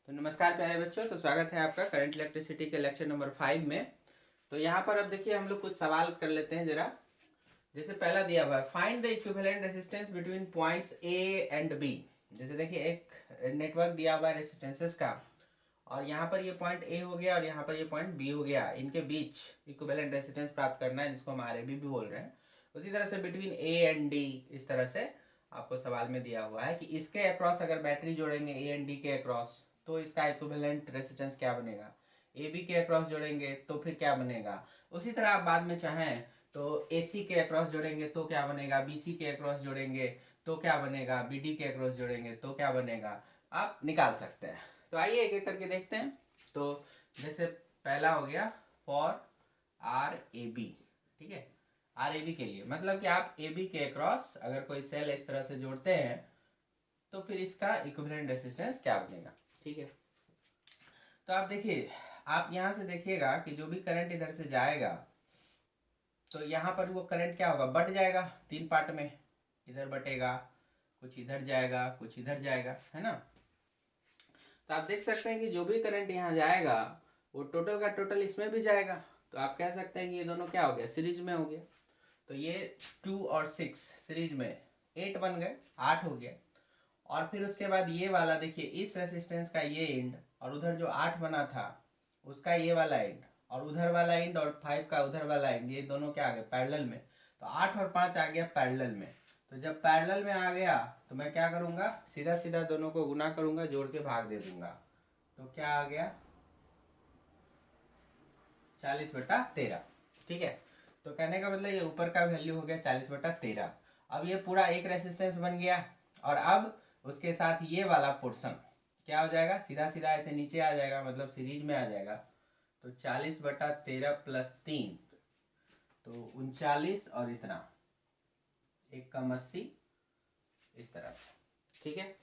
तो नमस्कार प्यारे बच्चों, तो स्वागत है आपका करंट इलेक्ट्रिसिटी के लेक्चर नंबर 5 में। तो यहाँ पर अब देखिए हम लोग कुछ सवाल कर लेते हैं जरा। जैसे पहला दिया हुआ है, find the equivalent resistance between points A and B. जैसे देखिए एक नेटवर्क दिया हुआ है रेजिस्टेंसेस का, और यहाँ पर ये पॉइंट ए हो गया और यहाँ पर ये पॉइंट बी हो गया। इनके बीच इक्विवेलेंट रेजिस्टेंस प्राप्त करना है, जिसको हम आरएबी भी बोल रहे हैं। उसी तरह से बिटवीन ए एंड डी, इस तरह से आपको सवाल में दिया हुआ है कि इसके अक्रॉस अगर बैटरी जोड़ेंगे ए एंड डी के अक्रॉस, तो इसका इक्विवेलेंट रेजिस्टेंस क्या बनेगा। ए बी के अक्रॉस जोड़ेंगे तो फिर क्या बनेगा। उसी तरह आप बाद में चाहें तो ए सी के अक्रॉस जोड़ेंगे तो क्या बनेगा, बी सी के अक्रॉस जोड़ेंगे तो क्या बनेगा, बी डी के अक्रॉस जोड़ेंगे तो क्या बनेगा, आप निकाल सकते हैं। तो आइए एक एक करके देखते हैं। तो जैसे पहला हो गया फॉर आर ए बी, ठीक है। आर ए बी के लिए मतलब कि आप ए बी के अक्रॉस अगर कोई सेल इस तरह से जोड़ते हैं तो फिर इसका इक्विवेलेंट रेजिस्टेंस क्या बनेगा, ठीक है। तो आप देखिए, आप यहां से देखिएगा कि जो भी करंट इधर से जाएगा तो यहाँ पर वो करंट क्या होगा, बट जाएगा तीन पार्ट में। इधर बटेगा, कुछ इधर जाएगा, कुछ इधर जाएगा, है ना। तो आप देख सकते हैं कि जो भी करंट यहाँ जाएगा वो टोटल का टोटल इसमें भी जाएगा। तो आप कह सकते हैं कि ये दोनों क्या हो गया, सीरीज में हो गया। तो ये 2 और 6 सीरीज में 8 बन गए, 8 हो गया। और फिर उसके बाद ये वाला देखिए, इस रेसिस्टेंस का ये एंड और उधर जो 8 बना था उसका ये वाला एंड, और उधर वाला एंड और 5 का उधर वाला एंड, ये दोनों क्या आ गए पैरेलल में। तो 8 और 5 आ गया पैरेलल में। तो जब पैरेलल में आ गया तो मैं क्या करूंगा, सीधा सीधा दोनों को गुना करूंगा, जोड़ के भाग दे दूंगा। तो क्या आ गया, 40/13, ठीक है। तो कहने का मतलब ये ऊपर का वैल्यू हो गया 40/13। अब ये पूरा एक रेसिस्टेंस बन गया, और अब उसके साथ ये वाला पोर्शन क्या हो जाएगा, सीधा सीधा ऐसे नीचे आ जाएगा, मतलब सीरीज में आ जाएगा। तो 40/13 प्लस 3, तो 39, और इतना 1 कम 80, इस तरह से, ठीक है।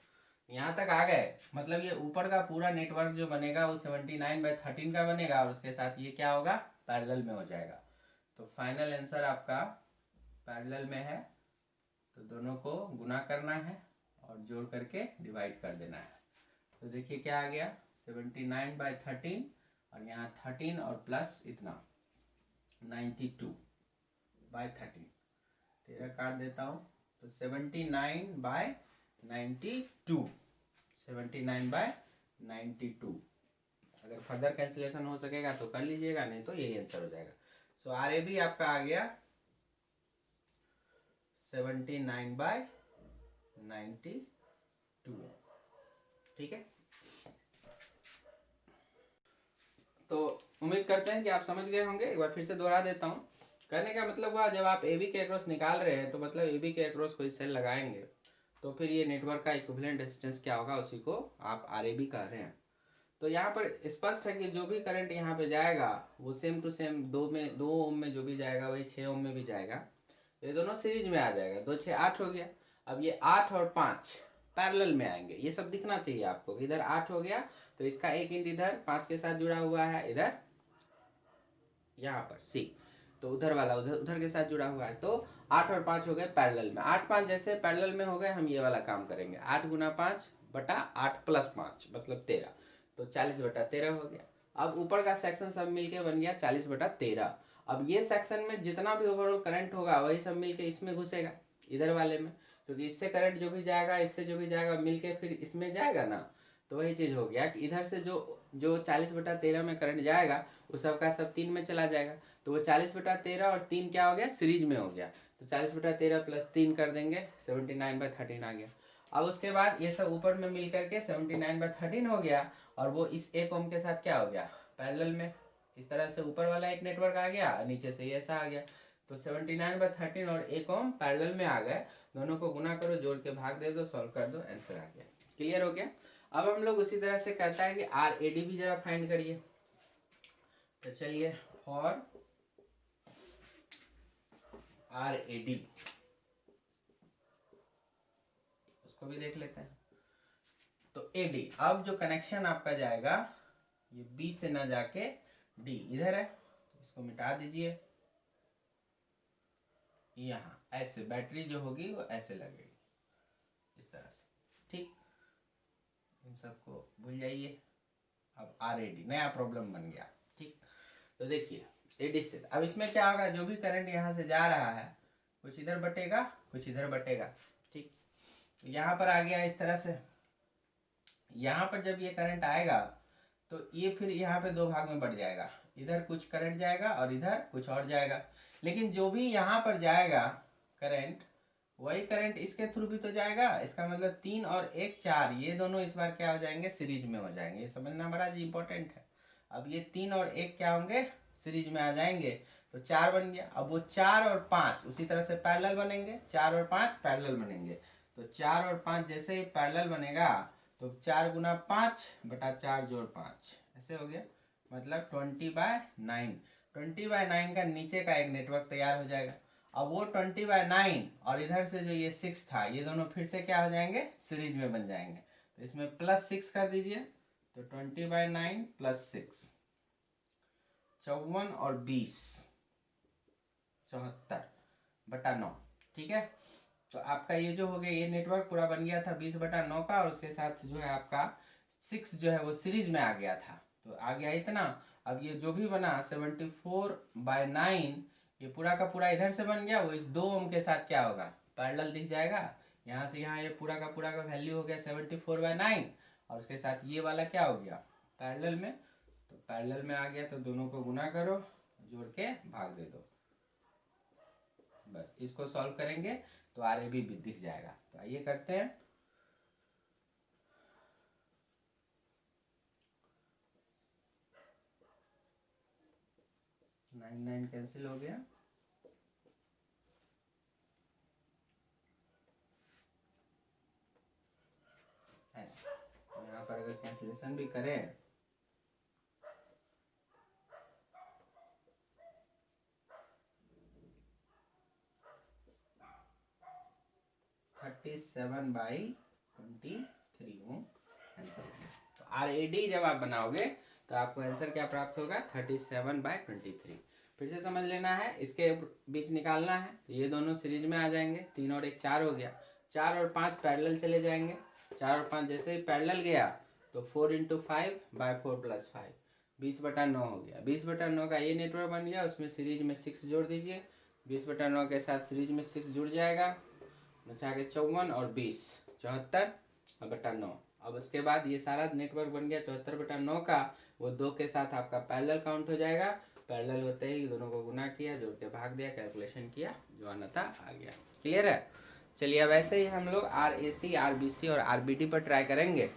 यहाँ तक आ गए, मतलब ये ऊपर का पूरा नेटवर्क जो बनेगा वो 79/13 का बनेगा, और उसके साथ ये क्या होगा, पैरेलल में हो जाएगा। तो फाइनल आंसर आपका पैरेलल में है, तो दोनों को गुना करना है और जोड़ करके डिवाइड कर देना है। तो देखिए क्या आ गया, 79/13, और यहाँ 13 और प्लस इतना 92/13, 13 काट देता हूँ। तो 79/92, 79/92। अगर फर्दर कैंसिलेशन हो सकेगा तो कर लीजिएगा, नहीं तो यही आंसर हो जाएगा। सो आर ए बी आपका आ गया 79/92, ठीक है। तो उम्मीद करते हैं कि आप समझ गए होंगे। एक बार फिर से दोहरा देता हूँ। कहने का मतलब हुआ, जब आप ए बी के अक्रॉस निकाल रहे हैं तो मतलब ए बी के अक्रॉस कोई सेल लगाएंगे तो फिर ये नेटवर्क का इक्विवेलेंट रेजिस्टेंस क्या होगा, उसी को आप आर ए बी कह रहे हैं। तो यहाँ पर स्पष्ट है कि जो भी करंट यहाँ पे जाएगा वो सेम टू सेम 2 ओम में जो भी जाएगा वही 6 ओम में भी जाएगा। ये दोनों सीरीज में आ जाएगा, 2 6 8 हो गया। अब ये 8 और 5 पैरेलल में आएंगे, ये सब दिखना चाहिए आपको। इधर 8 हो गया तो इसका एक इंच इधर 5 के साथ जुड़ा हुआ है, इधर यहाँ पर सी, तो उधर वाला उधर उधर के साथ जुड़ा हुआ है। तो 8 और 5 हो गए पैरेलल में। 8 5 जैसे पैरेलल में हो गए, हम ये वाला काम करेंगे। 8 गुना 5 बटा 8 प्लस 5 मतलब 13, तो 40/13 हो गया। अब ऊपर का सेक्शन सब मिलके बन गया 40/13। अब ये सेक्शन में जितना भी ओवरऑल करंट होगा वही सब मिलके इसमें घुसेगा, इधर वाले में, क्योंकि इससे करंट जो भी जाएगा इससे जो भी जाएगा मिलके फिर इसमें जाएगा ना। तो वही चीज हो गया कि इधर से जो जो 40/13 में करंट जाएगा वो सबका सब 3 में चला जाएगा। तो वो 40/13 और 3 क्या हो गया, सीरीज में हो गया। तो 40/13 प्लस 3 कर देंगे, 79/13 आ गया। अब उसके बाद ये सब ऊपर में मिल करके 79/13 हो गया, और वो इस 1 ओम के साथ क्या हो गया, पैरेलल में। इस तरह से ऊपर वाला एक नेटवर्क आ गया, नीचे से ये ऐसा आ गया। तो 79/13 और 1 ओम पैरेलल में आ गए। दोनों को गुना करो, जोड़ के भाग दे दो, सॉल्व कर दो, आंसर आ गया। क्लियर हो गया। अब हम लोग उसी तरह से कहता है कि आर ए डी भी जरा फाइंड करिए। तो चलिए, फॉर आर ए डी उसको भी देख लेते हैं। तो ए डी, अब जो कनेक्शन आपका जाएगा ये बी से ना जाके डी इधर है, तो इसको मिटा दीजिए। यहाँ ऐसे बैटरी जो होगी वो ऐसे लगेगी, इस तरह से, ठीक। इन सबको भूल जाइए। अब RAD नया प्रॉब्लम बन गया। ठीक, तो देखिए AD से अब इसमें क्या होगा, जो भी करंट यहाँ से जा रहा है कुछ इधर बटेगा कुछ इधर बटेगा। ठीक, यहाँ पर आ गया इस तरह से। यहाँ पर जब ये करंट आएगा तो ये फिर यहाँ पे दो भाग में बढ़ जाएगा, इधर कुछ करंट जाएगा और इधर कुछ और जाएगा। लेकिन जो भी यहाँ पर जाएगा करंट, वही करंट इसके थ्रू भी तो जाएगा। इसका मतलब 3 और 1 4, ये दोनों इस बार क्या हो जाएंगे, सीरीज में हो जाएंगे। ये समझना बड़ा इंपॉर्टेंट है। अब ये 3 और 1 क्या होंगे, सीरीज में आ जाएंगे, तो 4 बन गया। अब वो 4 और 5 उसी तरह से पैरेलल बनेंगे, 4 और 5 पैरेलल बनेंगे। तो 4 और 5 जैसे ही पैरेलल बनेगा तो 4 गुना 5 बटा 4 जोड़ 5 ऐसे हो गया, मतलब 20/9। 20/9 का नीचे का एक नेटवर्क तैयार हो जाएगा। अब वो 20/9 और इधर से जो ये 6 था, ये दोनों फिर से क्या हो जाएंगे, सीरीज में बन जाएंगे। तो इसमें +6 कर दीजिए, तो 20/9 + 6 54 और 20 74/9। ठीक है, तो आपका ये जो हो गया, ये नेटवर्क पूरा बन गया था 20/9 का, और उसके साथ जो है आपका 6 जो है वो सीरीज में आ गया था। तो आ गया इतना। अब ये जो भी बना 74/9, ये पूरा का पूरा इधर से बन गया, वो इस 2 ओम के साथ क्या होगा, पैरेलल दिख जाएगा। यहाँ से यहाँ ये पूरा का वैल्यू हो गया 74/9, और उसके साथ ये वाला क्या हो गया, पैरेलल में। तो पैरेलल में आ गया तो दोनों को गुना करो, जोड़ के भाग दे दो, बस इसको सॉल्व करेंगे तो RAB भी दिख जाएगा। तो आइए करते हैं। नाइन नाइन कैंसिल हो गया, ऐसे। यहाँ पर अगर कैंसिलेशन भी करें 37/23 आंसर। तो RAD जब आप बनाओगे तो आपको आंसर क्या प्राप्त होगा, 37/23। फिर से समझ लेना है, इसके बीच निकालना है। तो ये दोनों सीरीज में आ जाएंगे, 3 और 1 4 हो गया। 4 और 5 पैरेलल चले जाएंगे, 4 और 5 जैसे ही पैरेलल गया तो 4 × 5/4 + 5 20/9 हो गया। 20/9 का ये नेटवर्क बन गया, उसमें सीरीज में 6 जोड़ दीजिए। 20/9 के साथ सीरीज में 6 जुड़ जाएगा, बचा के 54 और 20 74/9। अब उसके बाद ये सारा नेटवर्क बन गया 74/9 का, वो 2 के साथ आपका पैरेलल काउंट हो जाएगा। पैरेलल होते ही दोनों को गुना किया, जोड़ के भाग दिया, कैलकुलेशन किया, जो आना था आ गया। क्लियर है। चलिए अब ऐसे ही हम लोग RAC, RBC और RBD पर ट्राई करेंगे।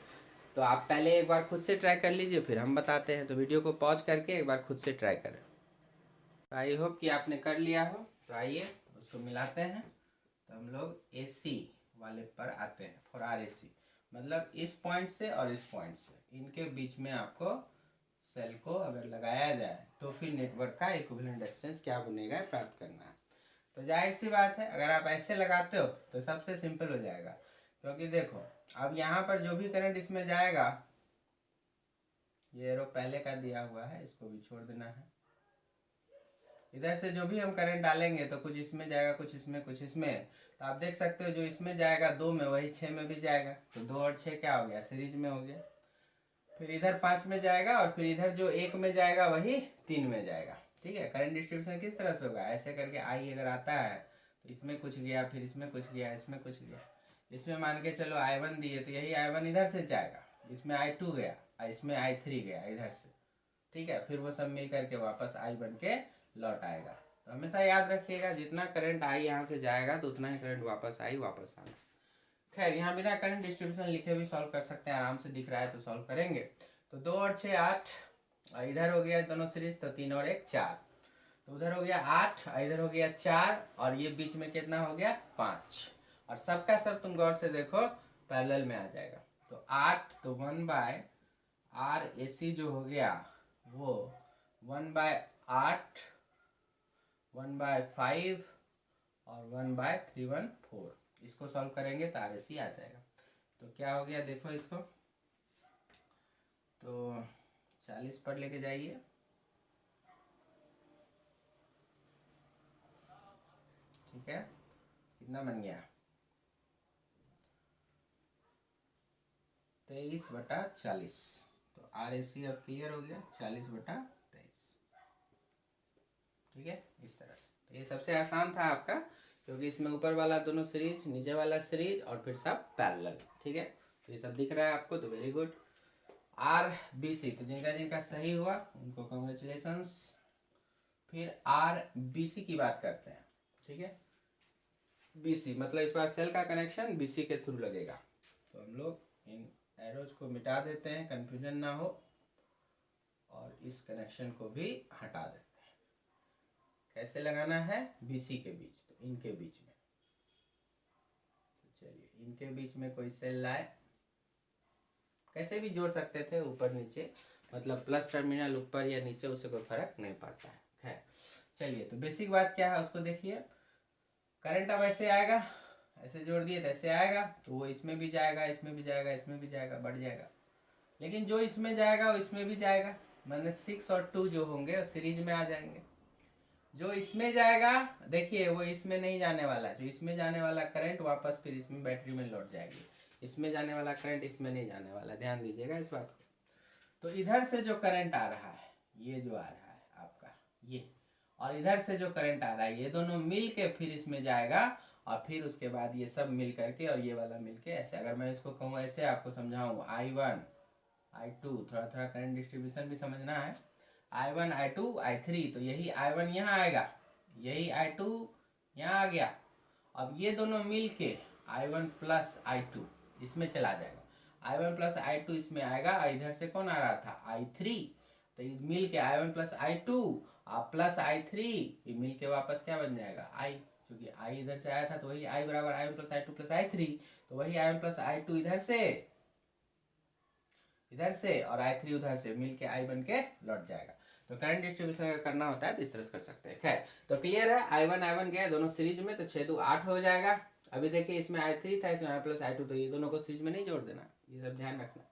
तो आप पहले एक बार खुद से ट्राई कर लीजिए, फिर हम बताते हैं। तो वीडियो को पॉज करके एक बार खुद से ट्राई करें। आई होप कि आपने कर लिया हो। तो आइए उसको मिलाते हैं। तो हम लोग AC वाले पर आते हैं, फॉर RAC, मतलब इस पॉइंट से और इस पॉइंट से, इनके बीच में आपको सेल को अगर लगाया जाए तो फिर नेटवर्क का इक्विवेलेंट रेजिस्टेंस क्या बनेगा, प्राप्त करना है। तो जाहिर सी बात है, अगर आप ऐसे लगाते हो तो सबसे सिंपल हो जाएगा, क्योंकि देखो अब यहाँ पर जो भी करंट इसमें जाएगा, ये एरो पहले का दिया हुआ है, इसको भी छोड़ देना है। इधर से जो भी हम करंट डालेंगे तो कुछ इसमें जाएगा, कुछ इसमें, कुछ इसमें। तो आप देख सकते हो जो इसमें जाएगा 2 में, वही 6 में भी जाएगा। तो 2 और 6 क्या हो गया, सीरीज में हो गया। फिर इधर 5 में जाएगा, और फिर इधर जो 1 में जाएगा वही 3 में जाएगा। ठीक है, करंट डिस्ट्रीब्यूशन किस तरह से होगा, ऐसे करके I अगर आता है तो इसमें कुछ गया, फिर इसमें कुछ गया, इसमें कुछ गया। इसमें मान के चलो I1 दिए, तो यही I1 इधर से जाएगा, इसमें I2 गया, इसमें I3 गया इधर से। ठीक है, फिर वो सब मिल करके वापस I बन के लौट आएगा। तो हमेशा याद रखिएगा, जितना करंट I यहाँ से जाएगा तो उतना ही करंट वापस वापस आना। खैर यहाँ बिना करंट डिस्ट्रीब्यूशन लिखे भी सॉल्व कर सकते हैं, आराम से दिख रहा है तो सॉल्व करेंगे। तो 2 और 6 8, इधर हो गया दोनों सीरीज, तो 3 और 1 4, तो उधर हो गया 8, इधर हो गया 4, और ये बीच में कितना हो गया 5, और सबका सब तुम गौर से देखो पैरेलल में आ जाएगा। तो 8, तो 1/RAC जो हो गया वो 1/8, 1/5 और 1/314। इसको सॉल्व करेंगे तो RAC आ जाएगा। तो क्या हो गया देखो इसको, तो 40 पर लेके जाइए। ठीक है, कितना बन गया 23/40। तो RAC अब क्लियर हो गया 40/23। ठीक है, इस तरह से। तो ये सबसे आसान था आपका, क्योंकि इसमें ऊपर वाला दोनों सीरीज, नीचे वाला सीरीज और फिर सब पैरेलल। ठीक है, तो ये सब दिख रहा है आपको, तो वेरी गुड। RBC, तो जिनका जिनका सही हुआ उनको कॉन्ग्रेचुलेशंस। फिर RBC की बात करते हैं। ठीक है, BC मतलब इस बार सेल का कनेक्शन BC के थ्रू लगेगा। तो हम लोग इन एरोज को मिटा देते हैं, कंफ्यूजन ना हो, और इस कनेक्शन को भी हटा देते हैं। कैसे लगाना है? BC के बीच, तो इनके बीच में। तो चलिए, इनके बीच में कोई सेल लाए, कैसे भी जोड़ सकते थे, ऊपर नीचे, मतलब प्लस टर्मिनल ऊपर या नीचे, उससे कोई फर्क नहीं पड़ता है। खैर चलिए, तो बेसिक बात क्या है उसको देखिए। करंट अब ऐसे आएगा, ऐसे जोड़ दिए तो ऐसे आएगा, तो वो इसमें भी जाएगा, इसमें भी जाएगा, इसमें भी जाएगा, बढ़ जाएगा। लेकिन जो इसमें जाएगा वो इसमें भी जाएगा, मतलब 6 और 2 जो होंगे वो सीरीज में आ जाएंगे। जो इसमें जाएगा, देखिए वो इसमें नहीं जाने वाला, जो इसमें जाने वाला करंट वापस फिर इसमें बैटरी में लौट जाएगी। इसमें जाने वाला करंट इसमें नहीं जाने वाला, ध्यान दीजिएगा इस बात को। तो इधर से जो करंट आ रहा है, ये जो आ रहा है आपका ये, और इधर से जो करंट आ रहा है, ये दोनों मिल के फिर इसमें जाएगा, और फिर उसके बाद ये सब मिल करके और ये वाला मिल के ऐसे, अगर मैं इसको कहूँ ऐसे आपको समझाऊँ, I1 I2, थोड़ा थोड़ा करंट डिस्ट्रीब्यूशन भी समझना है, I1 I2 I3, तो यही I1 यहाँ आएगा, यही I2 यहाँ आ गया। अब ये दोनों मिल के I1 प्लस I2 इसमें चला जाएगा, I1 प्लस I2 इसमें आएगा, इधर से कौन आ रहा था? I3, तो ये मिल के I1 plus I2 plus I3, ये मिल के वापस क्या बन जाएगा? I, क्योंकि I इधर से आया था, तो वही I बराबर I1 plus I2 plus I3, तो वही I1 प्लस I2 इधर से और I3 उधर से मिल के I बन के लौट जाएगा। तो करंट डिस्ट्रीब्यूशन अगर करना होता है तो इस तरह से कर सकते हैं। खैर, तो क्लियर है, I1 गया दोनों सीरीज में, तो 6 2 8 हो जाएगा। अभी देखिए, इसमें I3 था, इसमें I प्लस I2, तो ये दोनों को सीरीज में नहीं जोड़ देना, ये सब ध्यान रखना।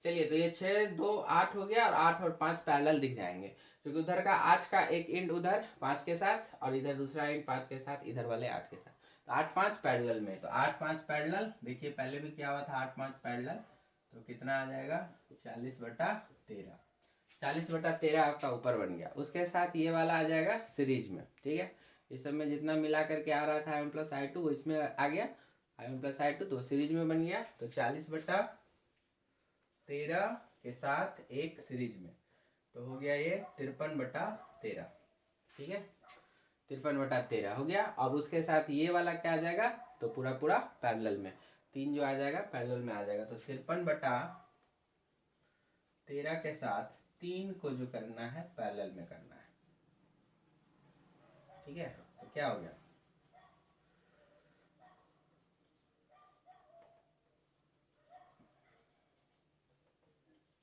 चलिए, तो ये 6 2 8 हो गया, और 8 और 5 पैरेलल दिख जाएंगे, क्योंकि उधर का 8 का एक इंड उधर 5 के साथ, और इधर दूसरा इंड 5 के साथ, इधर वाले 8 के साथ, तो 8 5 पैरेलल में। तो 8 5 पैरेलल, देखिए पहले भी क्या हुआ था, 8 5 पैरेलल, तो कितना आ जाएगा? 40/13। 40/13 आपका ऊपर बन गया। उसके साथ ये वाला आ जाएगा सीरीज में। ठीक है, इस सब में जितना मिला करके आ रहा था I1 प्लस I2, वो इसमें आ गया, I1 प्लस I2, तो सीरीज में बन गया। तो 40/13 के साथ एक सीरीज में, तो हो गया ये 53/13। ठीक है, 53/13 हो गया। अब उसके साथ ये वाला क्या आ जाएगा? तो पूरा पूरा पैरेलल में, 3 जो आ जाएगा पैरेलल में आ जाएगा। तो 53/13 के साथ 3 को जो करना है पैरेलल में करना है। ठीक है, तो क्या हो गया?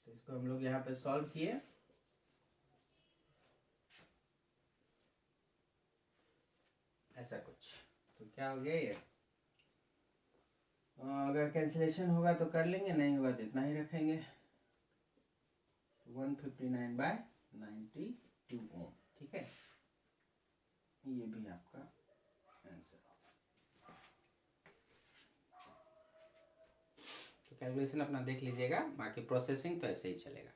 तो इसको हम लोग यहाँ पे सॉल्व किए, ऐसा कुछ। तो क्या हो गया ये? अगर कैंसिलेशन होगा तो कर लेंगे, नहीं होगा तो इतना ही रखेंगे। 159/92 ओम। ठीक है, ये भी आपका आंसर। तो कैलकुलेशन अपना देख लीजिएगा, बाकी प्रोसेसिंग तो ऐसे ही चलेगा।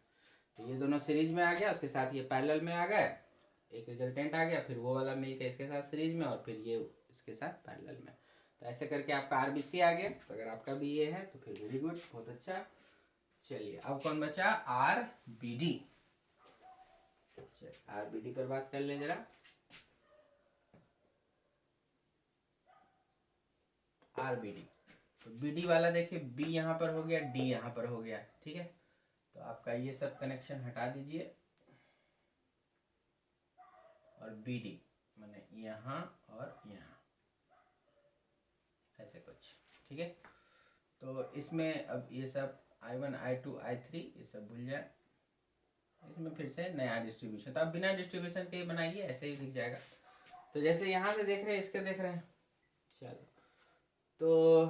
तो ये दोनों सीरीज में आ गया, उसके साथ ये पैरेलल में आ गए, एक रिजल्टेंट आ गया, फिर वो वाला मिल के इसके साथ सीरीज में, और फिर ये इसके साथ पैरेलल में। तो ऐसे करके आपका RBC आ गया। तो अगर आपका भी ये है तो फिर वेरी गुड, बहुत अच्छा। चलिए, अब कौन बचा? RBD। RBD पर बात कर लें जरा। RBD, तो BD वाला देखिए, B यहाँ पर हो गया, D यहाँ पर हो गया। ठीक है, तो आपका ये सब कनेक्शन हटा दीजिए, और BD माने यहाँ और यहाँ, ऐसे कुछ। ठीक है, तो इसमें अब ये सब I1 I2 I3 ये सब भूल जाए, इसमें फिर से नया डिस्ट्रीब्यूशन। तो आप बिना डिस्ट्रीब्यूशन के बनाइए, ऐसे ही दिख जाएगा। तो जैसे यहाँ से देख रहे हैं, इसके देख रहे हैं, चलो, तो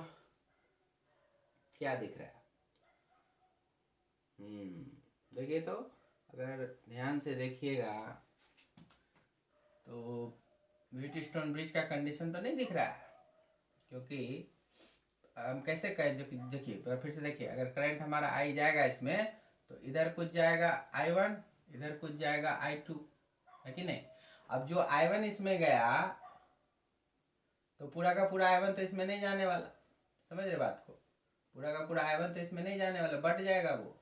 क्या दिख रहा है? देखिए, तो अगर ध्यान से देखिएगा तो व्हीटस्टोन ब्रिज का कंडीशन तो नहीं दिख रहा है, क्योंकि हम कैसे कहें, जो कि देखिए फिर से देखिए, अगर करंट हमारा आई जाएगा इसमें, तो इधर कुछ जाएगा I1, इधर कुछ जाएगा I2, है कि नहीं। अब जो I1 इसमें गया तो पूरा का पूरा I1 तो इसमें नहीं जाने वाला, समझ रहे बात को। पूरा का पूरा I1 तो इसमें नहीं जाने वाला, बट जाएगा वो।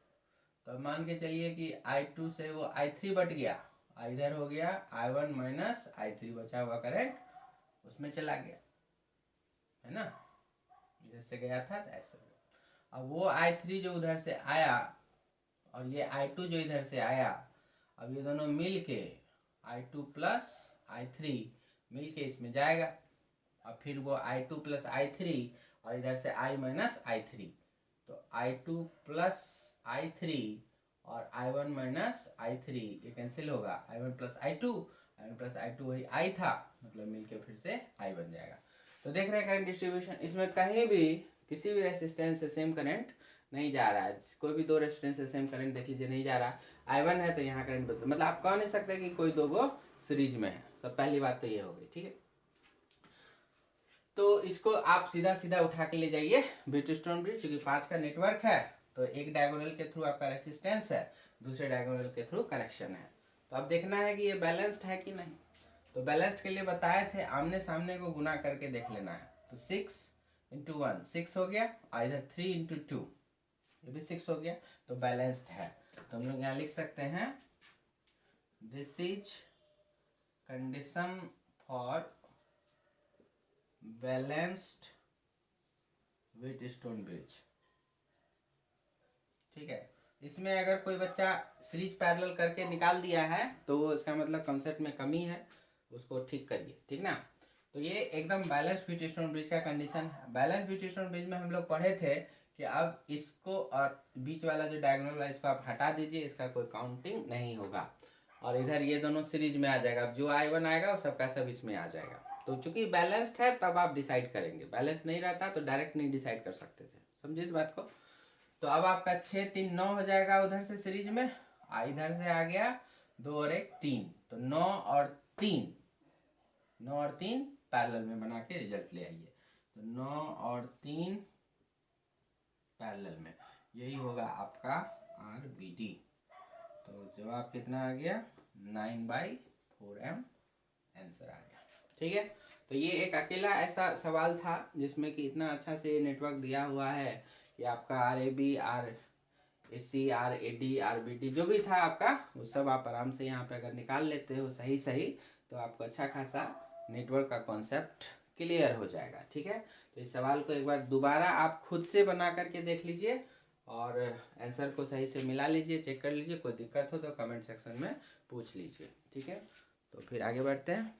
तो अब मान के चलिए कि I2 से वो I3 बट गया, इधर हो गया I1 माइनस I3, बचा हुआ करंट उसमें चला गया, है ना। जैसे गया था ऐसे। अब वो I3 जो उधर से आया और ये I2 जो इधर से आया, अब ये दोनों मिल के I2 प्लस I3 मिल के इसमें जाएगा। अब फिर वो I2 प्लस I3 और इधर से I माइनस I3, तो I2 प्लस I3 और I1 माइनस I3 ये कैंसिल होगा। I1 प्लस I2 वही I था, मतलब मिलके फिर से I बन जाएगा। तो देख रहे हैं करंट डिस्ट्रीब्यूशन, इसमें कहीं भी किसी भी रेसिस्टेंस से सेम करंट नहीं जा रहा है। कोई भी दो रेसिस्टेंस से सेम करंट देख लीजिए नहीं जा रहा। I1 है तो यहाँ करंट बदल, मतलब आप कह नहीं सकते कि कोई दो गो सीरीज में है। सब पहली बात तो ये हो गई, ठीक है। तो इसको आप सीधा सीधा उठा के ले जाइए ब्रिजस्टोन ब्रिज, क्योंकि 5 का नेटवर्क है तो एक डायगोनल के थ्रू आपका रेसिस्टेंस है, दूसरे डायगोनल के थ्रू कनेक्शन है। तो अब देखना है कि ये बैलेंस्ड है कि नहीं। तो बैलेंस्ड के लिए बताए थे आमने सामने को गुना करके देख लेना है। तो 6 × 1 6 हो गया, और इधर 3 × 2 ये भी 6 हो गया, तो बैलेंस्ड है। तो हम लोग यहाँ लिख सकते हैं this is condition for balanced Wheatstone bridge, ठीक है। इसमें अगर कोई बच्चा सीरीज पैरेलल करके निकाल दिया है तो वो इसका मतलब कंसेप्ट में कमी है, उसको ठीक करिए, ठीक ना। तो ये एकदम बैलेंस्ड व्हीटस्टोन ब्रिज का कंडीशन है। बैलेंस्ड व्हीटस्टोन ब्रिज में हम लोग पढ़े थे कि अब इसको और बीच वाला जो डायगोनल है इसको आप हटा दीजिए, इसका कोई काउंटिंग नहीं होगा, और इधर ये दोनों सीरीज में आ जाएगा। अब जो I1 आएगा वो सबका सब इसमें आ जाएगा। तो चूंकि बैलेंस्ड है तब आप डिसाइड करेंगे, बैलेंस नहीं रहता तो डायरेक्ट नहीं डिसाइड कर सकते थे, समझे इस बात को। तो अब आपका 6 3 9 हो जाएगा उधर से सीरीज में, इधर से आ गया 2 और 1 3, तो 9 और 3 पैरेलल में बना के रिजल्ट ले आइए। तो 9 और 3 पैरेलल में, यही होगा आपका RBD। तो जवाब कितना आ गया 9/4M आंसर आ गया, ठीक है। तो ये एक अकेला ऐसा सवाल था जिसमें कि इतना अच्छा से नेटवर्क दिया हुआ है कि आपका RAB RAC RAD RBD जो भी था आपका वो सब आप आराम से यहाँ पे अगर निकाल लेते हो सही सही, तो आपको अच्छा खासा नेटवर्क का कॉन्सेप्ट क्लियर हो जाएगा, ठीक है। तो इस सवाल को एक बार दोबारा आप खुद से बना करके देख लीजिए और आंसर को सही से मिला लीजिए, चेक कर लीजिए। कोई दिक्कत हो तो कमेंट सेक्शन में पूछ लीजिए, ठीक है। तो फिर आगे बढ़ते हैं।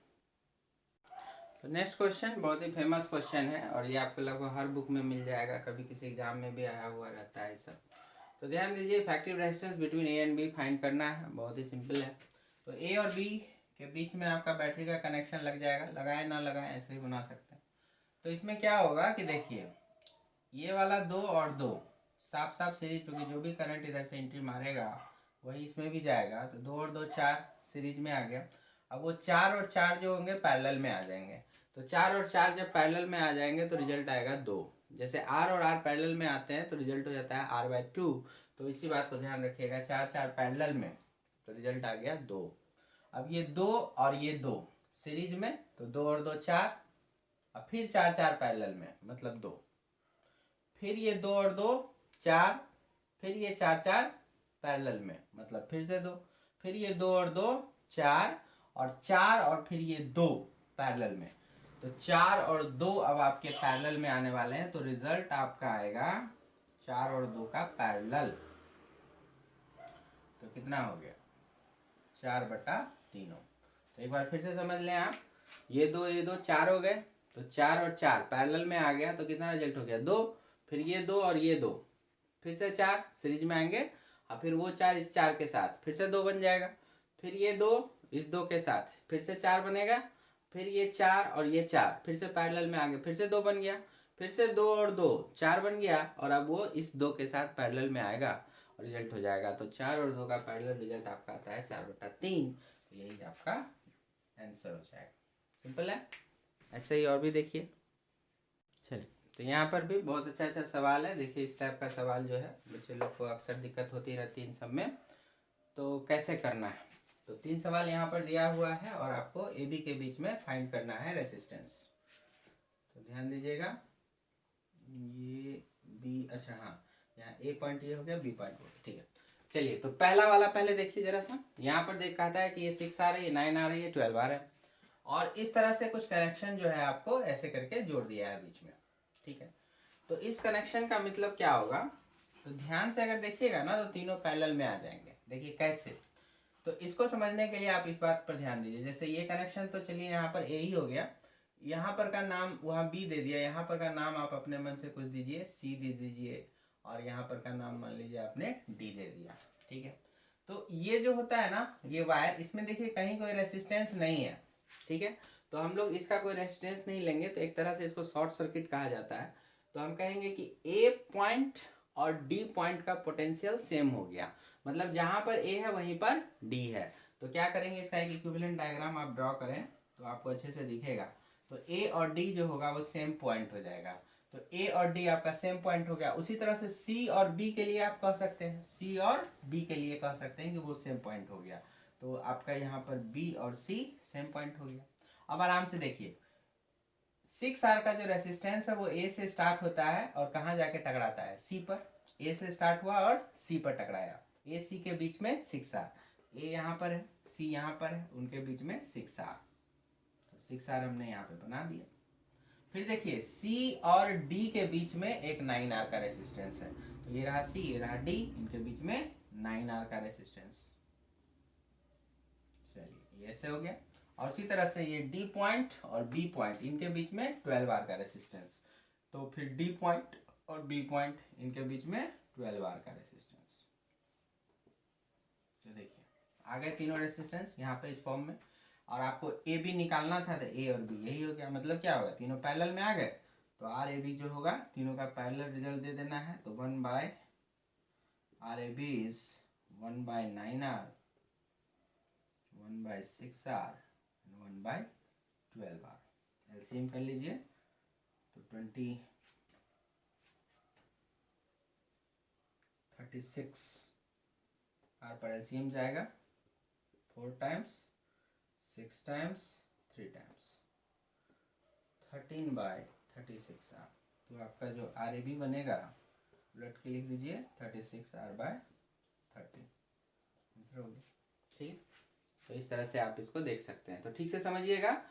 तो नेक्स्ट क्वेश्चन बहुत ही फेमस क्वेश्चन है और ये आपको लगभग हर बुक में मिल जाएगा, कभी किसी एग्जाम में भी आया हुआ रहता है सब। तो ध्यान दीजिए, effective resistance between A and B find करना है, बहुत ही सिंपल है। तो A और B के बीच में आपका बैटरी का कनेक्शन लग जाएगा, लगाए ना लगाए ऐसे ही बना सकते हैं। तो इसमें क्या होगा कि देखिए ये वाला 2 और 2 साफ साफ सीरीज, क्योंकि जो भी करंट इधर से एंट्री मारेगा वही इसमें भी जाएगा। तो 2 और 2 4 सीरीज में आ गया। अब वो 4 और 4 जो होंगे पैरेलल में आ जाएंगे। तो 4 और 4 जब पैरेलल में आ जाएंगे तो रिजल्ट आएगा 2। जैसे R और R पैरेलल में आते हैं तो रिजल्ट हो जाता है R/2। तो इसी बात को ध्यान रखिएगा, 4 4 पैरेलल में तो रिजल्ट आ गया 2। अब ये 2 और ये 2 सीरीज में, तो 2 और 2 4, अब फिर 4 4 पैरेलल में मतलब 2, फिर ये 2 और 2 4, फिर ये 4 4 पैरेलल में मतलब फिर से 2, फिर ये 2 और 2 4 और 4 और फिर ये 2 पैरेलल में। तो 4 और 2 अब आपके पैरेलल में आने वाले हैं, तो रिजल्ट आपका आएगा 4 और 2 का पैरेलल। तो कितना हो गया 4/3। तो एक बार फिर से समझ लें आप, ये 2 4 हो गए, तो 4 और 4 पैरेलल में आ गया तो कितना रिजल्ट हो गया 2, फिर ये 2 और ये 2 फिर से 4 सीरीज में आएंगे, और फिर वो 4 इस 4 के साथ फिर से 2 बन जाएगा, फिर ये 2 इस 2 के साथ फिर से 4 बनेगा, फिर ये 4 और ये 4 फिर से पैरेलल में आ गए, फिर से 2 बन गया, फिर से 2 और 2 4 बन गया, और अब वो इस 2 के साथ पैरेलल में आएगा और रिजल्ट हो जाएगा। तो 4 और 2 का पैरेलल रिजल्ट आपका आता है 4/3। तो यही आपका आंसर हो जाएगा, सिंपल है। ऐसे ही और भी देखिए, चलिए तो यहाँ पर भी बहुत अच्छा अच्छा सवाल है। देखिए इस टाइप का सवाल जो है बच्चे लोग को अक्सर दिक्कत होती रहती है इन सब में। तो कैसे करना है, तो 3 सवाल यहाँ पर दिया हुआ है और आपको ए बी के बीच में फाइंड करना है रेसिस्टेंस। तो ध्यान दीजिएगा, ये बी, अच्छा हाँ यहाँ ए पॉइंट ये हो गया, बी पॉइंट हो गया, ठीक है। चलिए तो पहला वाला पहले देखिए जरा सा। यहाँ पर देख कहता है कि ये 6 आ रही है, ये 9 आ रही है, 12 आ रहा है, और इस तरह से कुछ कनेक्शन जो है आपको ऐसे करके जोड़ दिया है बीच में, ठीक है। तो इस कनेक्शन का मतलब क्या होगा, तो ध्यान से अगर देखिएगा ना तो तीनों पैरेलल में आ जाएंगे। देखिए कैसे, तो इसको समझने के लिए आप इस बात पर ध्यान दीजिए। जैसे ये कनेक्शन तो चलिए यहाँ पर ए ही हो गया, यहाँ पर का नाम वहाँ बी दे दिया, यहाँ पर का नाम आप अपने मन से कुछ दीजिए, सी दे दीजिए, और यहाँ पर का नाम मान लीजिए आपने डी दे दिया, ठीक है। तो ये जो होता है ना ये वायर, इसमें देखिए कहीं कोई रेसिस्टेंस नहीं है, ठीक है। तो हम लोग इसका कोई रेसिस्टेंस नहीं लेंगे, तो एक तरह से इसको शॉर्ट सर्किट कहा जाता है। तो हम कहेंगे कि ए पॉइंट और डी पॉइंट का पोटेंशियल सेम हो गया, मतलब जहां पर ए है वहीं पर डी है। तो क्या करेंगे, इसका एक इक्विवेलेंट डायग्राम आप ड्रॉ करें तो आपको अच्छे से दिखेगा। तो ए और डी जो होगा वो सेम पॉइंट हो जाएगा, तो ए और डी आपका सेम पॉइंट हो गया। उसी तरह से सी और बी के लिए आप कह सकते हैं, सी और बी के लिए कह सकते हैं कि वो सेम पॉइंट हो गया। तो आपका यहाँ पर बी और सी सेम पॉइंट हो गया। अब आराम से देखिए, 6R का जो रेसिस्टेंस है वो ए से स्टार्ट होता है और कहाँ जाके टकराता है, सी पर। ए से स्टार्ट हुआ और सी पर टकराया, ए सी के बीच में 6R, ए यहाँ पर है, सी यहाँ पर है, उनके बीच में 6R। तो 6R हमने यहाँ पे बना दिया। फिर देखिए सी और डी के बीच में एक 9R का रेसिस्टेंस है, तो ये रहा सी, ये रहा डी, इनके बीच में 9R का रेसिस्टेंस। चलिए ये ऐसे हो गया। और उसी तरह से ये डी पॉइंट और बी पॉइंट, इनके बीच में 12R का रेसिस्टेंस। तो फिर डी पॉइंट और बी पॉइंट, इनके बीच में 12R का रेसिस्टेंस। तो देखिए आ गए तीनों रेसिस्टेंस यहाँ पे इस फॉर्म में। और आपको ए बी निकालना था, तो ए और बी यही हो गया। मतलब क्या होगा, तीनों पैरेलल में आ गए, तो आर ए बी जो होगा तीनों का पैरेलल रिजल्ट दे देना है। तो 1/, R A B is 1/9R, 1/6R, 1/12R। LCM कर लीजिए, तो 36 आर पर एलसीएम जाएगा, 4 टाइम्स, 6 टाइम्स, 3 टाइम्स, 13/36R। तो आपका जो आर ए बी बनेगा उलट के लिख दीजिए 36R/13, आंसर हो गया, ठीक। तो इस तरह से आप इसको देख सकते हैं। तो ठीक से समझिएगा,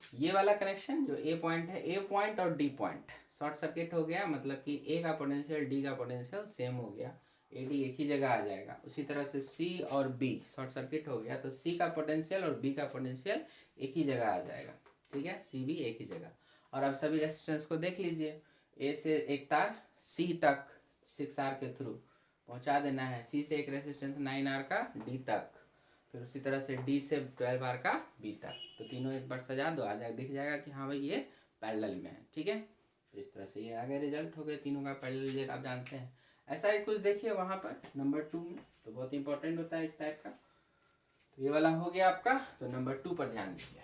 ये वाला कनेक्शन जो ए पॉइंट है, ए पॉइंट और डी पॉइंट शॉर्ट सर्किट हो गया, मतलब कि ए का पोटेंशियल डी का पोटेंशियल सेम हो गया, ए डी एक ही जगह आ जाएगा। उसी तरह से सी और बी शॉर्ट सर्किट हो गया, तो सी का पोटेंशियल और बी का पोटेंशियल एक ही जगह आ जाएगा, ठीक है, सी बी एक ही जगह। और अब सभी रेजिस्टेंस को देख लीजिए, ए से एक तार सी तक 6R के थ्रू पहुंचा देना है, सी से एक रेजिस्टेंस 9R का डी तक, फिर उसी तरह से डी से 12R का बी तक। तो तीनों एक बार सजा दो, आ जाए, दिख जाएगा कि हाँ भाई ये पैरेलल में है, ठीक है। तो इस तरह से ये आगे रिजल्ट हो गए, तीनों का पैरेलल रिजल्ट आप जानते हैं। ऐसा ही कुछ देखिए वहाँ पर नंबर 2 में, तो बहुत इंपॉर्टेंट होता है इस टाइप का। तो ये वाला हो गया आपका, तो नंबर 2 पर ध्यान दीजिए।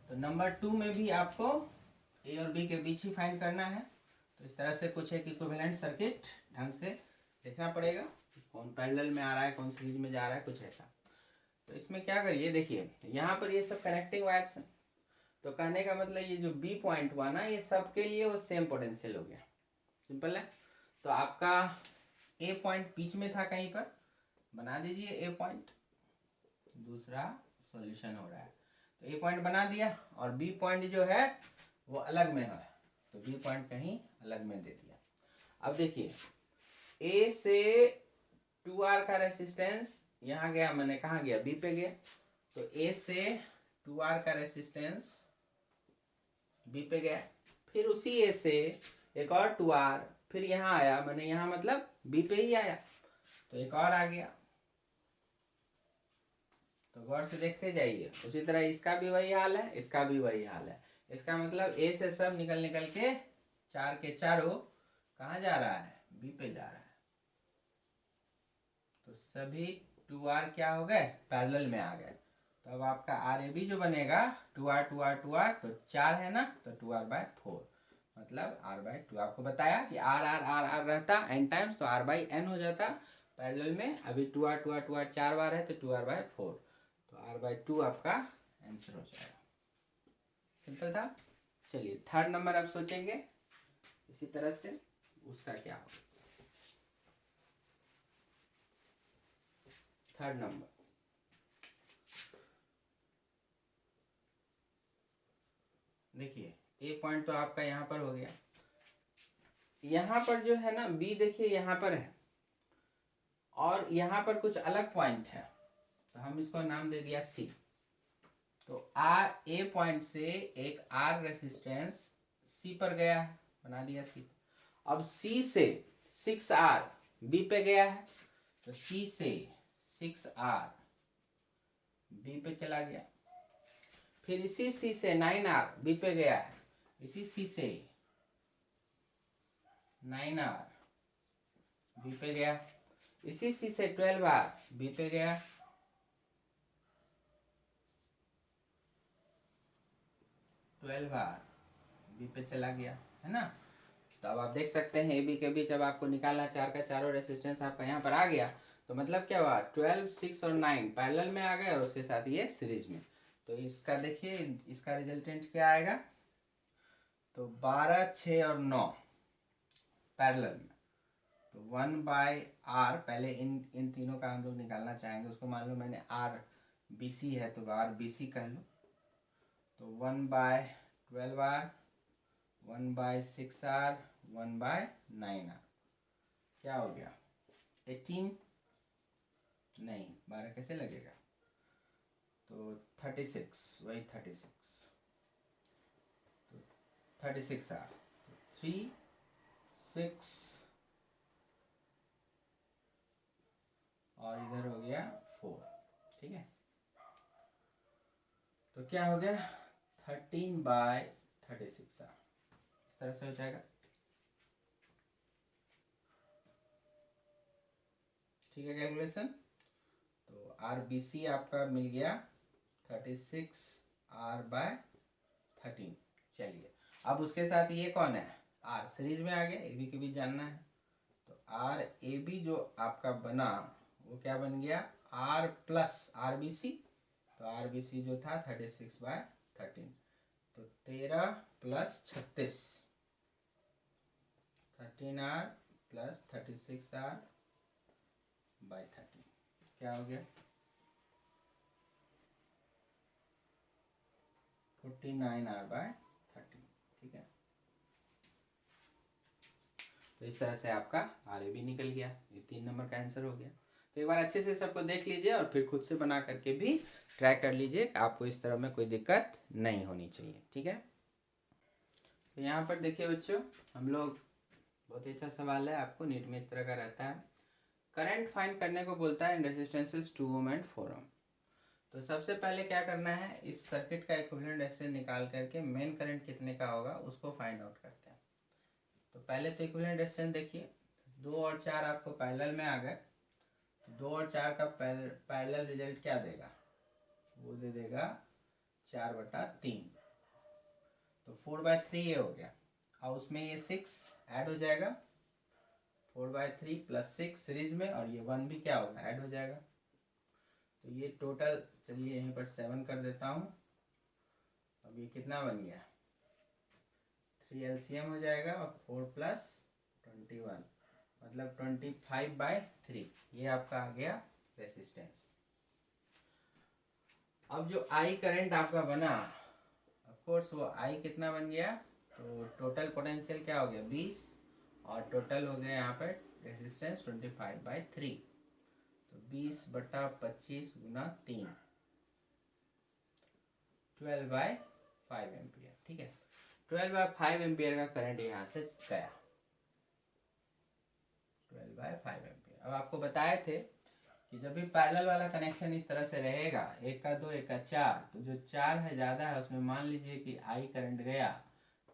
तो नंबर 2 में भी आपको ए और बी के बीच ही फाइंड करना है। तो इस तरह से कुछ एक इक्विवेलेंट सर्किट ढंग से देखना पड़ेगा, कौन पैरेलल में आ रहा है, कौन सीरीज में जा रहा है, कुछ ऐसा। तो इसमें क्या करिए, देखिए यहाँ पर ये सब कनेक्टिंग वायर्स हैं, तो कहने का मतलब ये जो बी पॉइंट हुआ ना, ये सब के लिए वो सेम पोटेंशियल हो गया, सिंपल है। तो आपका ए पॉइंट बीच में था कहीं पर, बना दीजिए ए पॉइंट, दूसरा सॉल्यूशन हो रहा है। तो ए पॉइंट बना दिया, और बी पॉइंट जो है वो अलग में है, तो बी पॉइंट कहीं अलग में दे दिया। अब देखिए ए से 2R का रेसिस्टेंस यहाँ गया, मैंने कहाँ गया, बी पे गया। तो ए से 2R का रेसिस्टेंस बी पे गया, फिर उसी ए से एक और 2R, फिर यहाँ आया, मैंने यहाँ मतलब बी पे ही आया, तो एक और आ गया। तो गौर से देखते जाइए, उसी तरह इसका भी वही हाल है, इसका भी वही हाल है। इसका मतलब ए से सब निकल निकल के 4 के चारों कहाँ जा रहा है, बी पे जा रहा है। तो सभी 2R क्या हो गए, पैरेलल में आ गए। तो अब आपका आर ए बी जो बनेगा 2R 2R 2R, तो 4 है ना, तो 2R/4। मतलब r/2। आपको बताया कि r रहता n टाइम्स तो r/n हो जाता पैरेलल में। अभी 2r 4 बार है तो 2r/4, तो r/2 आपका आंसर हो जाएगा। सिंपल था। चलिए थर्ड नंबर आप सोचेंगे इसी तरह से, उसका क्या होगा। थर्ड नंबर देखिए, ए पॉइंट तो आपका यहाँ पर हो गया। यहाँ पर जो है ना बी, देखिए यहाँ पर है और यहाँ पर कुछ अलग पॉइंट है, तो हम इसको नाम दे दिया सी। तो आर ए पॉइंट से एक आर रेसिस्टेंस सी पर गया है, बना दिया सी। अब सी से 6R बी पे गया है, तो सी से 6R बी पे चला गया। फिर इसी सी से 9R बी पे गया है, इसी सी से 9R बी पे गया। इसी सी से 12R बी पे गया। 12R बी पे चला गया है ना। तो अब आप देख सकते हैं ए बी के बीच अब आपको निकालना, चार का चारों रेसिस्टेंस आपका यहाँ पर आ गया। तो मतलब क्या हुआ, 12, 6 और 9 पैरेलल में आ गए और उसके साथ ये सीरीज में। तो इसका देखिए, इसका रिजल्टेंट क्या आएगा, तो 12, 6 और 9 पैरेलल में। तो 1/r, पहले इन तीनों का हम लोग निकालना चाहेंगे। उसको मान लो मैंने आर बी सी है तो आर बी सी कह लो। तो 1/12R, 1/6R, 1/9R, क्या हो गया 18, नहीं 12 कैसे लगेगा, तो 36, वही 36, तो 36R, 3, 6 और इधर हो गया 4, ठीक है। तो क्या हो गया 13/36R, इस तरह से हो जाएगा। ठीक है कैलकुलेशन। तो आर बी सी आपका मिल गया 36R/13। चलिए अब उसके साथ ये कौन है, आर सीरीज में आ गया, ए बी के बीच जानना है। तो आर ए बी जो आपका बना वो क्या बन गया, R plus R B C. तो आर बी सी जो था 36/13, तो 13 + 36, 13R + 36R/13, क्या हो गया 49R/13, ठीक है। तो इस तरह से आपका आर ए बी निकल गया, ये 3 नंबर का आंसर हो गया। तो एक बार अच्छे से सबको देख लीजिए और फिर खुद से बना करके भी ट्राई कर लीजिए, आपको इस तरह में कोई दिक्कत नहीं होनी चाहिए, ठीक है। तो यहाँ पर देखिए बच्चों, हम लोग बहुत ही अच्छा सवाल है, आपको नीट में इस तरह का रहता है। करंट फाइंड करने को बोलता है इन रेजिस्टेंसेस 2 ओम एंड 4 ओम। तो सबसे पहले क्या करना है, इस सर्किट का इक्विवेलेंट रेजिस्टेंस निकाल करके मेन करंट कितने का होगा उसको फाइंड आउट करते हैं। तो पहले तो इक्विवेलेंट रेजिस्टेंस देखिए, 2 और 4 आपको पैरेलल में आ गए। 2 और 4 का पैरेलल रिजल्ट क्या देगा, वो दे देगा 4/3। तो 4/3 ये हो गया, और उसमें ये 6 ऐड हो जाएगा, 4/3 + 6 सीरीज में, और ये 1 भी क्या होगा ऐड हो जाएगा। तो ये टोटल, चलिए यहीं पर 7 कर देता हूँ। अब ये कितना बन गया, 3 LCM हो जाएगा और 4 + 21, मतलब 25/3, ये आपका आ गया रेसिस्टेंस। अब जो आई करंट आपका बना, ऑफ कोर्स वो आई कितना बन गया, तो टोटल पोटेंशियल क्या हो गया 20, और टोटल हो गया यहाँ पर रेजिस्टेंस 25/3। तो 20/25 × 3, 12/5 एम्पियर, ठीक है। 12/5 एम्पियर का करंट यहाँ से गया, 12/5 एम्पियर। अब आपको बताए थे कि जब भी पैरेलल वाला कनेक्शन इस तरह से रहेगा, 1 का 2, 1 का 4, तो जो 4 है ज़्यादा है उसमें मान लीजिए कि आई करंट गया,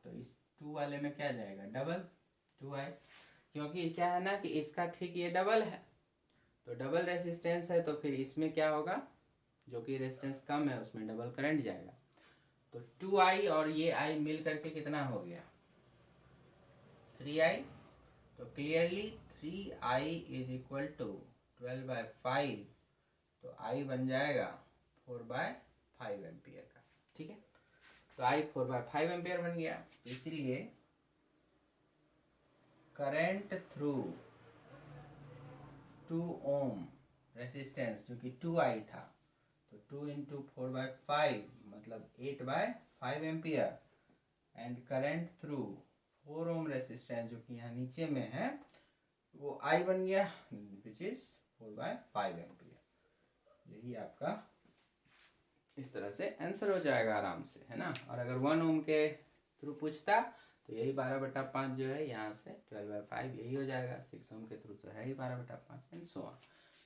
तो इस 2 वाले में क्या जाएगा, डबल 2i। क्योंकि क्या है ना कि इसका ठीक ये डबल है, तो डबल रेसिस्टेंस है, तो फिर इसमें क्या होगा, जो कि रेजिस्टेंस कम है उसमें डबल करंट जाएगा। तो 2i और ये i मिल करके कितना हो गया, 3i, तो clearly 3i is equal to 12/5, तो i बन जाएगा 4/5 एम्पियर का। ठीक है, तो i 4/5 एम्पियर बन गया। तो इसीलिए करंट थ्रू 2 ओम रेसिस्टेंस जो कि 2i था, तो 2 इंटू 4/5 मतलब 8/5 ampere, and current through 4 ohm resistance जो कि यहाँ नीचे में है वो I बन गया विच इज 4/5 एम्पियर। यही आपका इस तरह से आंसर हो जाएगा आराम से, है ना। और अगर 1 ओम के थ्रू पूछता तो यही 12/5 जो है यहाँ से 12/5 यही हो जाएगा। 6 ओम के थ्रू तो है ही 12/5 एंड सो ऑन।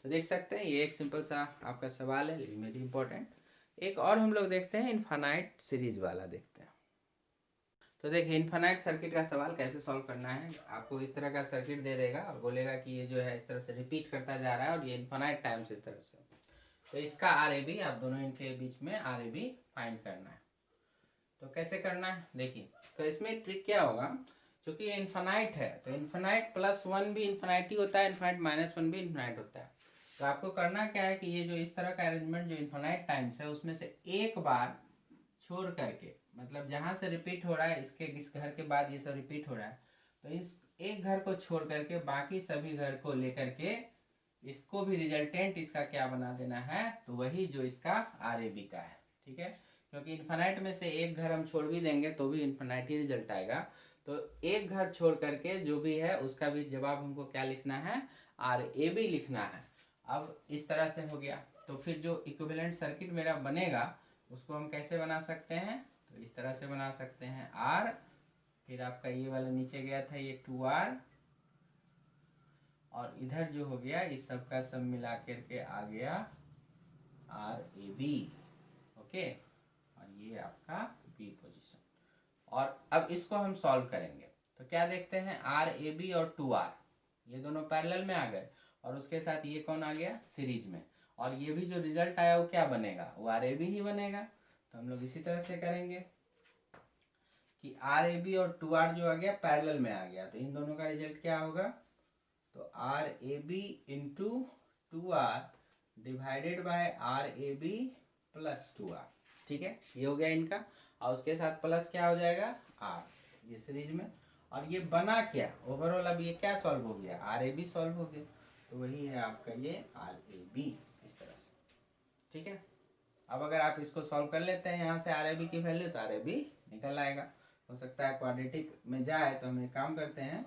तो देख सकते हैं ये एक सिंपल सा आपका सवाल है लेकिन वेरी इंपॉर्टेंट। एक और हम लोग देखते हैं, इनफाइनाइट सीरीज वाला देखते हैं। तो देखिए इनफाइनाइट सर्किट का सवाल कैसे सॉल्व करना है। आपको इस तरह का सर्किट दे देगा और बोलेगा कि ये जो है इस तरह से रिपीट करता जा रहा है और ये इनफाइनाइट टाइम्स इस तरह से। तो इसका RAB आप दोनों इनके बीच में RAB फाइंड करना है। तो कैसे करना है देखिए, तो इसमें ट्रिक क्या होगा, क्योंकि ये इनफाइनाइट है तो इनफाइनाइट +1 भी इनफाइनाइट ही होता है, इनफाइनाइट -1 भी इनफाइनाइट होता है। तो आपको करना क्या है कि ये जो इस तरह का अरेंजमेंट जो इनफाइनाइट टाइम्स है उसमें से एक बार छोड़ करके, मतलब जहाँ से रिपीट हो रहा है इसके इस घर के बाद ये सब रिपीट हो रहा है, तो इस एक घर को छोड़ करके बाकी सभी घर को लेकर के इसको भी रिजल्टेंट इसका क्या बना देना है, तो वही जो इसका RAB का है। ठीक है, क्योंकि इनफाइनाइट में से एक घर हम छोड़ भी देंगे तो भी इनफाइनाइट ही रिजल्ट आएगा। तो एक घर छोड़ करके जो भी है उसका भी जवाब हमको क्या लिखना है, RAB लिखना है। अब इस तरह से हो गया, तो फिर जो इक्विवेलेंट सर्किट मेरा बनेगा उसको हम कैसे बना सकते हैं, तो इस तरह से बना सकते हैं R, फिर आपका ये वाला नीचे गया था ये 2R, और इधर जो हो गया इस सब का सब मिला करके आ गया RAB। ओके, और ये आपका B पोजीशन। और अब इसको हम सॉल्व करेंगे तो क्या देखते हैं, RAB और 2R ये दोनों पैरेलल में आ गए और उसके साथ ये कौन आ गया सीरीज में, और ये भी जो रिजल्ट आया वो क्या बनेगा, वो RAB ही बनेगा। तो हम लोग इसी तरह से करेंगे कि RAB और 2R जो आ गया पैरेलल में आ गया, तो इन दोनों का रिजल्ट क्या होगा, तो RAB into 2R divided by RAB plus 2R। ठीक है, ये हो गया इनका, और उसके साथ प्लस क्या हो जाएगा R ये सीरीज में। और ये बना क्या ओवरऑल, अब ये क्या सॉल्व हो गया, RAB सॉल्व हो गया, तो वही है आपका ये RAB इस तरह से। ठीक है, अब अगर आप इसको सॉल्व कर लेते हैं यहाँ से RAB की वैल्यू तो RAB निकल आएगा। हो सकता है क्वाड्रेटिक में जाए तो हम एक काम करते हैं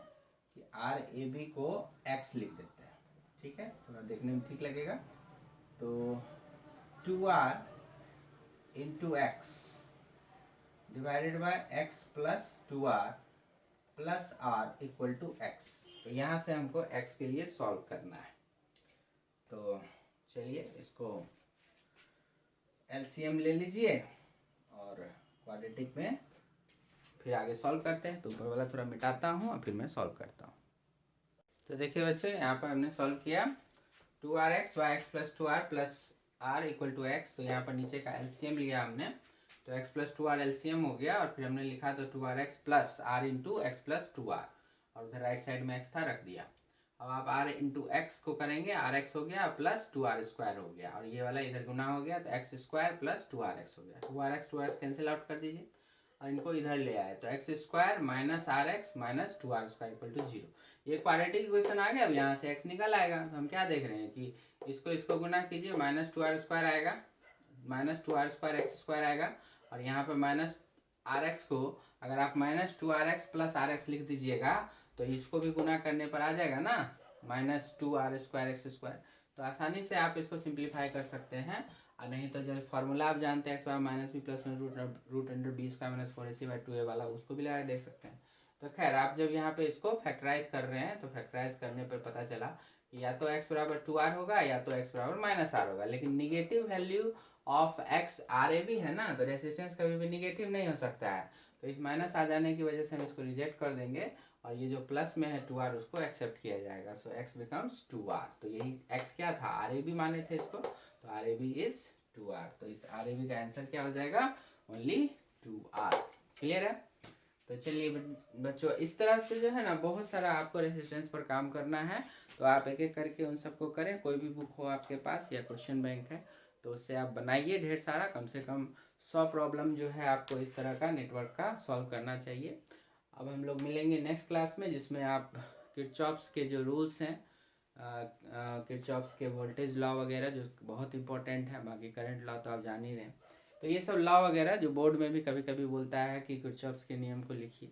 कि RAB को x लिख देते हैं। ठीक है, थोड़ा देखने में ठीक लगेगा। तो 2R into X divided by x plus 2R plus R equal to x। तो यहाँ से हमको x के लिए सॉल्व करना है। तो चलिए इसको LCM ले लीजिए और क्वाड्रेटिक में फिर आगे सॉल्व करते हैं। तो ऊपर वाला थोड़ा मिटाता हूँ और फिर मैं सॉल्व करता हूँ। तो देखिए बच्चों यहाँ पर हमने सॉल्व किया 2RX by X plus 2R plus R equal to X. तो यहाँ पर नीचे का LCM लिया हमने, तो x प्लस 2R LCM हो गया और फिर हमने लिखा तो 2RX plus R into x plus 2R, और उधर राइट साइड में x था रख दिया। अब आप R इंटू एक्स को करेंगे, RX हो गया प्लस 2R स्क्वायर हो गया, और ये वाला इधर गुना हो गया तो x स्क्वायर प्लस 2RX हो गया। 2RX कैंसिल आउट कर दीजिए और इनको इधर ले आए तो X square minus RX minus 2R square equal to 0। ये क्वाड्रेटिक इक्वेशन आ गया। अब यहाँ से x निकल आएगा, तो हम क्या देख रहे हैं कि इसको गुना कीजिए, माइनस 2R स्क्वायर आएगा, minus 2R square x square आएगा, और यहाँ पर माइनस RX को अगर आप माइनस 2RX प्लस RX लिख दीजिएगा तो इसको भी गुना करने पर आ जाएगा ना, minus 2R square x square. तो आसानी से आप इसको सिंप्लीफाई कर सकते हैं, और नहीं तो जब फॉर्मूला आप जानते हैं X by minus B plus root under B square minus 4AC by 2A वाला, उसको भी लगा देख सकते हैं। तो खैर आप जब यहाँ पे इसको फैक्टराइज कर रहे हैं तो फैक्टराइज करने पर पता चला कि या तो x बराबर 2R होगा या तो x बराबर माइनस R होगा, लेकिन negative value of x RAB है ना, तो रेसिस्टेंस कभी भी निगेटिव नहीं हो सकता है। तो इस माइनस आ जाने की वजह से हम इसको रिजेक्ट कर देंगे, और ये जो प्लस में है 2R उसको एक्सेप्ट किया जाएगा। सो x बिकम्स 2R। तो यही x क्या था, RAB माने थे इसको, तो RAB इज 2R। तो इस RAB का आंसर क्या हो जाएगा, ओनली 2R। क्लियर है। तो चलिए बच्चों, इस तरह से जो है ना बहुत सारा आपको रेसिस्टेंस पर काम करना है। तो आप एक एक करके उन सबको करें। कोई भी बुक हो आपके पास या क्वेश्चन बैंक है तो उससे आप बनाइए ढेर सारा, कम से कम 100 प्रॉब्लम जो है आपको इस तरह का नेटवर्क का सॉल्व करना चाहिए। अब हम लोग मिलेंगे नेक्स्ट क्लास में, जिसमें आप किरचॉफ्स के जो रूल्स हैं, किरचॉफ्स के वोल्टेज लॉ वगैरह जो बहुत इंपॉर्टेंट है, बाकी करंट लॉ तो आप जान ही रहे हैं, तो ये सब लॉ वगैरह जो बोर्ड में भी कभी कभी बोलता है कि किरचॉफ्स के नियम को लिखिए,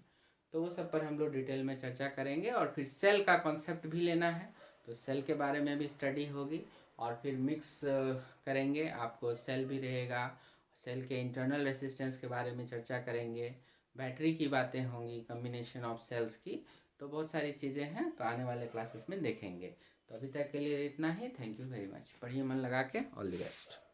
तो वो सब पर हम लोग डिटेल में चर्चा करेंगे। और फिर सेल का कॉन्सेप्ट भी लेना है, तो सेल के बारे में भी स्टडी होगी। और फिर मिक्स करेंगे, आपको सेल भी रहेगा, सेल के इंटरनल रेसिस्टेंस के बारे में चर्चा करेंगे, बैटरी की बातें होंगी, कम्बिनेशन ऑफ सेल्स की, तो बहुत सारी चीज़ें हैं, तो आने वाले क्लासेस में देखेंगे। तो अभी तक के लिए इतना ही। Thank you very much. पढ़िए मन लगा के। All the best.